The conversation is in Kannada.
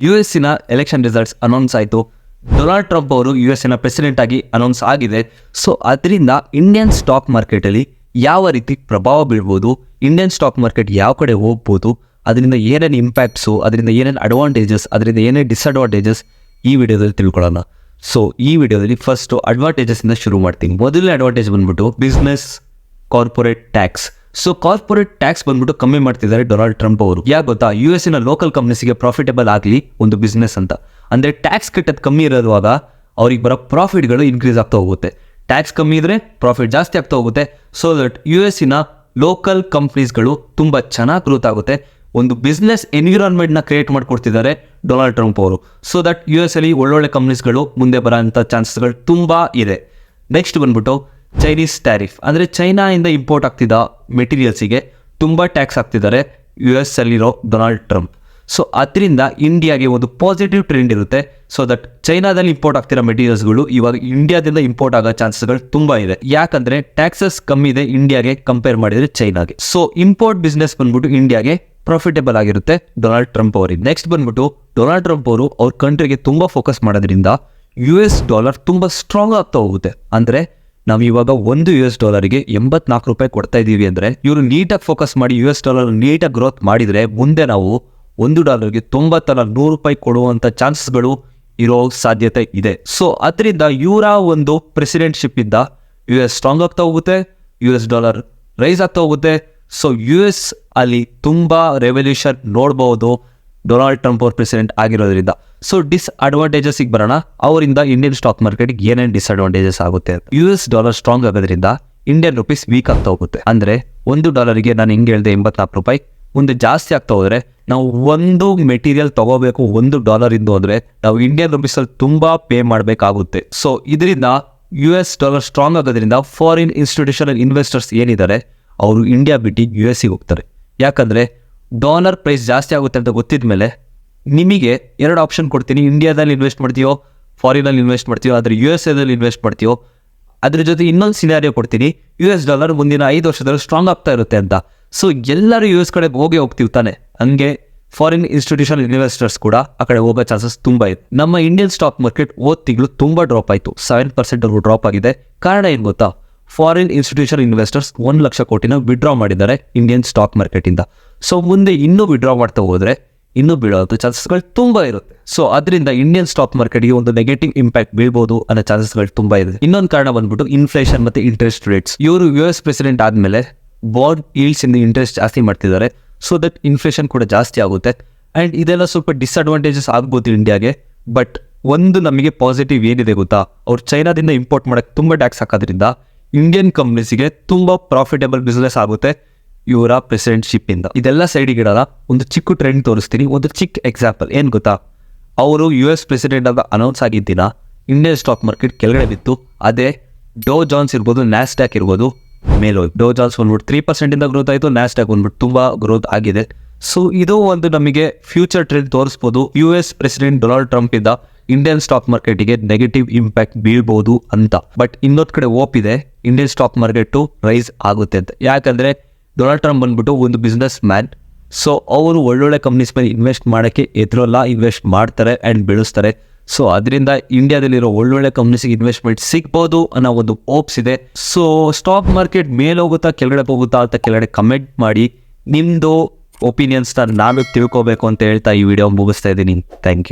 ಯುಎಸ್ಸಿನ ಎಲೆಕ್ಷನ್ ರಿಸಲ್ಟ್ಸ್ ಅನೌನ್ಸ್ ಆಯಿತು. ಡೊನಾಲ್ಡ್ ಟ್ರಂಪ್ ಅವರು ಯುಎಸ್ಸಿನ ಪ್ರೆಸಿಡೆಂಟ್ ಆಗಿ ಅನೌನ್ಸ್ ಆಗಿದೆ. ಸೊ ಅದರಿಂದ ಇಂಡಿಯನ್ ಸ್ಟಾಕ್ ಮಾರ್ಕೆಟಲ್ಲಿ ಯಾವ ರೀತಿ ಪ್ರಭಾವ ಬೀಳ್ಬೋದು, ಇಂಡಿಯನ್ ಸ್ಟಾಕ್ ಮಾರ್ಕೆಟ್ ಯಾವ ಕಡೆ ಹೋಗ್ಬೋದು, ಅದರಿಂದ ಏನೇನು ಇಂಪ್ಯಾಕ್ಟ್ಸು, ಅದರಿಂದ ಏನೇನು ಅಡ್ವಾಂಟೇಜಸ್, ಅದರಿಂದ ಏನೇನು ಡಿಸ್ಅಡ್ವಾಂಟೇಜಸ್ ಈ ವಿಡಿಯೋದಲ್ಲಿ ತಿಳ್ಕೊಳ್ಳೋಣ. ಸೊ ಈ ವಿಡಿಯೋದಲ್ಲಿ ಫಸ್ಟು ಅಡ್ವಾಂಟೇಜಸ್ಸಿಂದ ಶುರು ಮಾಡ್ತೀನಿ. ಮೊದಲನೇ ಅಡ್ವಾಂಟೇಜ್ ಬಂದ್ಬಿಟ್ಟು business corporate tax. So corporate tax ಬಂದ್ಬಿಟ್ಟು ಕಮ್ಮಿ ಮಾಡ್ತಿದ್ದಾರೆ ಡೊನಾಲ್ಡ್ ಟ್ರಂಪ್ ಅವರು. ಯಾಕೆ ಗೊತ್ತಾ? ಯುಎಸ್ಸಿನ ಲೋಕಲ್ ಕಂಪ್ನೀಸ್ಗೆ ಪ್ರಾಫಿಟಬಲ್ ಆಗಲಿ ಒಂದು ಬಿಸ್ನೆಸ್ ಅಂತ. ಅಂದರೆ ಟ್ಯಾಕ್ಸ್ ಕಟ್ಟೋದು ಕಮ್ಮಿ ಇರೋವಾಗ ಅವ್ರಿಗೆ ಬರೋ ಪ್ರಾಫಿಟ್ಗಳು ಇನ್ಕ್ರೀಸ್ ಆಗ್ತಾ ಹೋಗುತ್ತೆ. ಟ್ಯಾಕ್ಸ್ ಕಮ್ಮಿ ಇದ್ರೆ ಪ್ರಾಫಿಟ್ ಜಾಸ್ತಿ ಆಗ್ತಾ ಹೋಗುತ್ತೆ. ಸೊ ದಟ್ ಯುಎಸ್ಸಿನ ಲೋಕಲ್ ಕಂಪ್ನೀಸ್ಗಳು ತುಂಬ ಚೆನ್ನಾಗಿ ಗ್ರೋತ್ ಆಗುತ್ತೆ. ಒಂದು ಬಿಸ್ನೆಸ್ ಎನ್ವಿರಾನ್ಮೆಂಟ್ನ ಕ್ರಿಯೇಟ್ ಮಾಡಿಕೊಡ್ತಿದ್ದಾರೆ ಡೊನಾಲ್ಡ್ ಟ್ರಂಪ್ ಅವರು. ಸೊ ದಟ್ ಯುಎಸ್ಸಲ್ಲಿ ಒಳ್ಳೊಳ್ಳೆ ಕಂಪ್ನೀಸ್ಗಳು ಮುಂದೆ ಬರೋಂಥ ಚಾನ್ಸಸ್ಗಳು ತುಂಬ ಇದೆ. ನೆಕ್ಸ್ಟ್ ಬಂದ್ಬಿಟ್ಟು ಚೈನೀಸ್ ಟ್ಯಾರಿಫ್. ಅಂದರೆ ಚೈನಾಯಿಂದ ಇಂಪೋರ್ಟ್ ಆಗ್ತಿದ್ದ ಮೆಟೀರಿಯಲ್ಸಿಗೆ ತುಂಬ ಟ್ಯಾಕ್ಸ್ ಹಾಕ್ತಿದ್ದಾರೆ ಯುಎಸ್ಸಲ್ಲಿರೋ ಡೊನಾಲ್ಡ್ ಟ್ರಂಪ್. ಸೊ ಅದರಿಂದ ಇಂಡಿಯಾಗೆ ಒಂದು ಪಾಸಿಟಿವ್ ಟ್ರೆಂಡ್ ಇರುತ್ತೆ. ಸೊ ದಟ್ ಚೈನಾದಲ್ಲಿ ಇಂಪೋರ್ಟ್ ಆಗ್ತಿರೋ ಮೆಟೀರಿಯಲ್ಸ್ಗಳು ಇವಾಗ ಇಂಡಿಯಾದಿಂದ ಇಂಪೋರ್ಟ್ ಆಗೋ ಚಾನ್ಸಸ್ಗಳು ತುಂಬ ಇದೆ. ಯಾಕಂದರೆ ಟ್ಯಾಕ್ಸಸ್ ಕಮ್ಮಿ ಇದೆ ಇಂಡಿಯಾಗೆ ಕಂಪೇರ್ ಮಾಡಿದರೆ ಚೈನಾಗೆ. ಸೊ ಇಂಪೋರ್ಟ್ ಬಿಸ್ನೆಸ್ ಬಂದ್ಬಿಟ್ಟು ಇಂಡಿಯಾಗೆ ಪ್ರಾಫಿಟೇಬಲ್ ಆಗಿರುತ್ತೆ ಡೊನಾಲ್ಡ್ ಟ್ರಂಪ್ ಅವರಿಗೆ. ನೆಕ್ಸ್ಟ್ ಬಂದ್ಬಿಟ್ಟು ಡೊನಾಲ್ಡ್ ಟ್ರಂಪ್ ಅವರು ಅವ್ರ ಕಂಟ್ರಿಗೆ ತುಂಬ ಫೋಕಸ್ ಮಾಡೋದ್ರಿಂದ $US ತುಂಬ ಸ್ಟ್ರಾಂಗ್ ಆಗ್ತಾ ಹೋಗುತ್ತೆ. ಅಂದರೆ ನಾವು ಇವಾಗ $1 $84 ಕೊಡ್ತಾ ಇದ್ದೀವಿ ಅಂದರೆ ಇವರು ನೀಟಾಗಿ ಫೋಕಸ್ ಮಾಡಿ $1 ನೀಟಾಗಿ ಗ್ರೋತ್ ಮಾಡಿದರೆ ಮುಂದೆ ನಾವು $1 $90 ಕೊಡುವಂಥ ಚಾನ್ಸಸ್ಗಳು ಇರೋ ಸಾಧ್ಯತೆ ಇದೆ. ಸೊ ಅದರಿಂದ ಇವರ ಒಂದು ಪ್ರೆಸಿಡೆಂಟ್ಶಿಪ್ ಇಂದ US ಸ್ಟ್ರಾಂಗ್ ಆಗ್ತಾ ಹೋಗುತ್ತೆ, $1 ರೈಸ್ ಆಗ್ತಾ ಹೋಗುತ್ತೆ. ಸೊ US ಅಲ್ಲಿ ತುಂಬ ರೆವಲ್ಯೂಷನ್ ನೋಡ್ಬೋದು ಡೊನಾಲ್ಡ್ ಟ್ರಂಪ್ ಅವ್ರ ಪ್ರೆಸಿಡೆಂಟ್ ಆಗಿರೋದ್ರಿಂದ. ಸೊ ಡಿಸ್ಅಡ್ವಾಂಟೇಜಸ್ಗೆ ಬರೋಣ. ಅವರಿಂದ ಇಂಡಿಯನ್ ಸ್ಟಾಕ್ ಮಾರ್ಕೆಟ್ಗೆ ಏನೇನು ಡಿಸ್ಅಡ್ವಾಂಟೇಜಸ್ ಆಗುತ್ತೆ. $US ಸ್ಟ್ರಾಂಗ್ ಆಗೋದ್ರಿಂದ ಇಂಡಿಯನ್ ರುಪೀಸ್ ವೀಕ್ ಆಗ್ತಾ ಹೋಗುತ್ತೆ. ಅಂದರೆ $1 ನಾನು ಹಿಂಗೆ ಹೇಳಿದೆ $84, ಮುಂದೆ ಜಾಸ್ತಿ ಆಗ್ತಾ ಹೋದರೆ ನಾವು ಒಂದು ಮೆಟೀರಿಯಲ್ ತಗೋಬೇಕು $1 ಇಂದು ಅಂದರೆ ನಾವು ಇಂಡಿಯನ್ ರುಪೀಸಲ್ಲಿ ತುಂಬ ಪೇ ಮಾಡಬೇಕಾಗುತ್ತೆ. ಸೊ ಇದರಿಂದ $US ಸ್ಟ್ರಾಂಗ್ ಆಗೋದ್ರಿಂದ ಫಾರಿನ್ ಇನ್ಸ್ಟಿಟ್ಯೂಷನಲ್ ಇನ್ವೆಸ್ಟರ್ಸ್ ಏನಿದ್ದಾರೆ ಅವರು ಇಂಡಿಯಾ ಬಿಟ್ಟು US ಹೋಗ್ತಾರೆ. ಯಾಕಂದರೆ ಡಾಲರ್ ಪ್ರೈಸ್ ಜಾಸ್ತಿ ಆಗುತ್ತೆ ಅಂತ ಗೊತ್ತಿದ ಮೇಲೆ ನಿಮಗೆ 2 ಆಪ್ಷನ್ ಕೊಡ್ತೀನಿ. ಇಂಡಿಯಾದಲ್ಲಿ ಇನ್ವೆಸ್ಟ್ ಮಾಡ್ತೀಯೋ, ಫಾರಿನಲ್ಲಿ ಇನ್ವೆಸ್ಟ್ ಮಾಡ್ತೀಯೋ, ಆದರೆ USA ಇನ್ವೆಸ್ಟ್ ಮಾಡ್ತೀಯೋ. ಅದ್ರ ಜೊತೆ ಇನ್ನೊಂದು ಸಿನಾರಿಯೋ ಕೊಡ್ತೀನಿ, $US ಮುಂದಿನ 5 ವರ್ಷದಲ್ಲಿ ಸ್ಟ್ರಾಂಗ್ ಆಗ್ತಾ ಇರುತ್ತೆ ಅಂತ. ಸೊ ಎಲ್ಲರೂ US ಕಡೆ ಹೋಗ್ತೀವಿ ತಾನೆ, ಹಂಗೆ ಫಾರಿನ್ ಇನ್ಸ್ಟಿಟ್ಯೂಷನಲ್ ಇನ್ವೆಸ್ಟರ್ಸ್ ಕೂಡ ಆ ಕಡೆ ಹೋಗೋ ಚಾನ್ಸಸ್ ತುಂಬ ಇದೆ. ನಮ್ಮ ಇಂಡಿಯನ್ ಸ್ಟಾಕ್ ಮಾರ್ಕೆಟ್ ತಿಂಗಳು ತುಂಬ ಡ್ರಾಪ್ ಆಯಿತು, 7% ಡ್ರಾಪ್ ಆಗಿದೆ. ಕಾರಣ ಏನು ಗೊತ್ತಾ? ಫಾರಿನ್ ಇನ್ಸ್ಟಿಟ್ಯೂಷನಲ್ ಇನ್ವೆಸ್ಟರ್ಸ್ 1 ಲಕ್ಷ ಕೋಟಿನ ವಿಡ್ರಾ ಮಾಡಿದ್ದಾರೆ ಇಂಡಿಯನ್ ಸ್ಟಾಕ್ ಮಾರ್ಕೆಟಿಂದ. ಸೊ ಮುಂದೆ ಇನ್ನೂ ವಿಡ್ರಾ ಮಾಡ್ತಾ ಹೋದರೆ ಇನ್ನೂ ಬೀಳೋದು ಚಾನ್ಸಸ್ಗಳು ತುಂಬ ಇರುತ್ತೆ. ಸೊ ಅದರಿಂದ ಇಂಡಿಯನ್ ಸ್ಟಾಕ್ ಮಾರ್ಕೆಟ್ಗೆ ಒಂದು ನೆಗೆಟಿವ್ ಇಂಪ್ಯಾಕ್ಟ್ ಬೀಳ್ಬೋದು ಅನ್ನೋ ಚಾನ್ಸಸ್ಗಳು ತುಂಬ ಇದೆ. ಇನ್ನೊಂದು ಕಾರಣ ಬಂದ್ಬಿಟ್ಟು ಇನ್ಫ್ಲೇಷನ್ ಮತ್ತು ಇಂಟ್ರೆಸ್ಟ್ ರೇಟ್ಸ್. ಇವರು US ಪ್ರೆಸಿಡೆಂಟ್ ಆದಮೇಲೆ ಬಾಂಡ್ ಈಲ್ಡ್ಸ್ ಇಂದ ಇಂಟ್ರೆಸ್ಟ್ ಜಾಸ್ತಿ ಮಾಡ್ತಿದ್ದಾರೆ. ಸೊ ದಟ್ ಇನ್ಫ್ಲೇಷನ್ ಕೂಡ ಜಾಸ್ತಿ ಆಗುತ್ತೆ. ಆ್ಯಂಡ್ ಇದೆಲ್ಲ ಸ್ವಲ್ಪ ಡಿಸ್ಅಡ್ವಾಂಟೇಜಸ್ ಆಗ್ಬೋದು ಇಂಡಿಯಾಗೆ. ಬಟ್ ಒಂದು ನಮಗೆ ಪಾಸಿಟಿವ್ ಏನಿದೆ ಗೊತ್ತಾ? ಅವ್ರು ಚೈನಾದಿಂದ ಇಂಪೋರ್ಟ್ ಮಾಡೋಕ್ಕೆ ತುಂಬ ಟ್ಯಾಕ್ಸ್ ಹಾಕೋದ್ರಿಂದ ಇಂಡಿಯನ್ ಕಂಪ್ನೀಸಿಗೆ ತುಂಬ ಪ್ರಾಫಿಟೇಬಲ್ ಬಿಸ್ನೆಸ್ ಆಗುತ್ತೆ ಇವರ ಪ್ರೆಸಿಡೆಂಟ್ಶಿಪ್ ಇಂದ. ಇದೆಲ್ಲ ಸೈಡಿಗೆ ಇಡೋಲ್ಲ, ಒಂದು ಚಿಕ್ಕ ಟ್ರೆಂಡ್ ತೋರಿಸ್ತೀನಿ. ಒಂದು ಚಿಕ್ಕ ಎಕ್ಸಾಂಪಲ್ ಏನು ಗೊತ್ತಾ? ಅವರು US ಪ್ರೆಸಿಡೆಂಟ್ ಅಂತ ಅನೌನ್ಸ್ ಆಗಿದ್ದ ದಿನ ಇಂಡಿಯನ್ ಸ್ಟಾಕ್ ಮಾರ್ಕೆಟ್ ಕೆಳಗಡೆ ಬಿತ್ತು. ಅದೇ ಡೋ ಜಾನ್ಸ್ ಇರ್ಬೋದು, ನ್ಯಾಸ್ಡ್ಯಾಕ್ ಇರ್ಬೋದು, ಮೇಲೋಗಿ. ಡೋ ಜಾನ್ಸ್ ಬಂದ್ಬಿಟ್ಟು 3% ಗ್ರೋತ್ ಆಯಿತು, ನ್ಯಾಸ್ಡ್ಯಾಕ್ ಬಂದ್ಬಿಟ್ಟು ತುಂಬ ಗ್ರೋತ್ ಆಗಿದೆ. ಸೊ ಇದು ಒಂದು ನಮಗೆ ಫ್ಯೂಚರ್ ಟ್ರೆಂಡ್ ತೋರಿಸ್ಬೋದು. US ಪ್ರೆಸಿಡೆಂಟ್ ಡೊನಾಲ್ಡ್ ಟ್ರಂಪ್ ಇಂದ ಇಂಡಿಯನ್ ಸ್ಟಾಕ್ ಮಾರ್ಕೆಟಿಗೆ ನೆಗೆಟಿವ್ ಇಂಪ್ಯಾಕ್ಟ್ ಬೀಳ್ಬೋದು ಅಂತ. ಬಟ್ ಇನ್ನೊಂದು ಕಡೆ ಹೋಪ್ ಇದೆ, ಇಂಡಿಯನ್ ಸ್ಟಾಕ್ ಮಾರ್ಕೆಟು ರೈಸ್ ಆಗುತ್ತೆ ಅಂತ. ಯಾಕಂದರೆ ಡೊನಾಲ್ಡ್ ಟ್ರಂಪ್ ಬಂದ್ಬಿಟ್ಟು ಒಂದು ಬಿಸ್ನೆಸ್ ಮ್ಯಾನ್. ಸೊ ಅವರು ಒಳ್ಳೊಳ್ಳೆ ಕಂಪ್ನೀಸ್ ಮೇಲೆ ಇನ್ವೆಸ್ಟ್ ಮಾಡೋಕ್ಕೆ ಎದುರಲ್ಲ, ಇನ್ವೆಸ್ಟ್ ಮಾಡ್ತಾರೆ ಆ್ಯಂಡ್ ಬೆಳೆಸ್ತಾರೆ. ಸೊ ಅದರಿಂದ ಇಂಡಿಯಾದಲ್ಲಿರೋ ಒಳ್ಳೊಳ್ಳೆ ಕಂಪ್ನೀಸಿಗೆ ಇನ್ವೆಸ್ಟ್ಮೆಂಟ್ ಸಿಗ್ಬೋದು ಅನ್ನೋ ಒಂದು ಹೋಪ್ಸ್ ಇದೆ. ಸೊ ಸ್ಟಾಕ್ ಮಾರ್ಕೆಟ್ ಮೇಲೆ ಹೋಗುತ್ತಾ ಕೆಳಗಡೆ ಹೋಗುತ್ತಾ ಅಂತ ಕೆಳಗಡೆ ಕಮೆಂಟ್ ಮಾಡಿ. ನಿಮ್ಮದು ಒಪಿನಿಯನ್ಸ್ನ ನಾವೇ ತಿಳ್ಕೋಬೇಕು ಅಂತ ಹೇಳ್ತಾ ಈ ವಿಡಿಯೋ ಮುಗಿಸ್ತಾ ಇದ್ದೀನಿ. Thank you.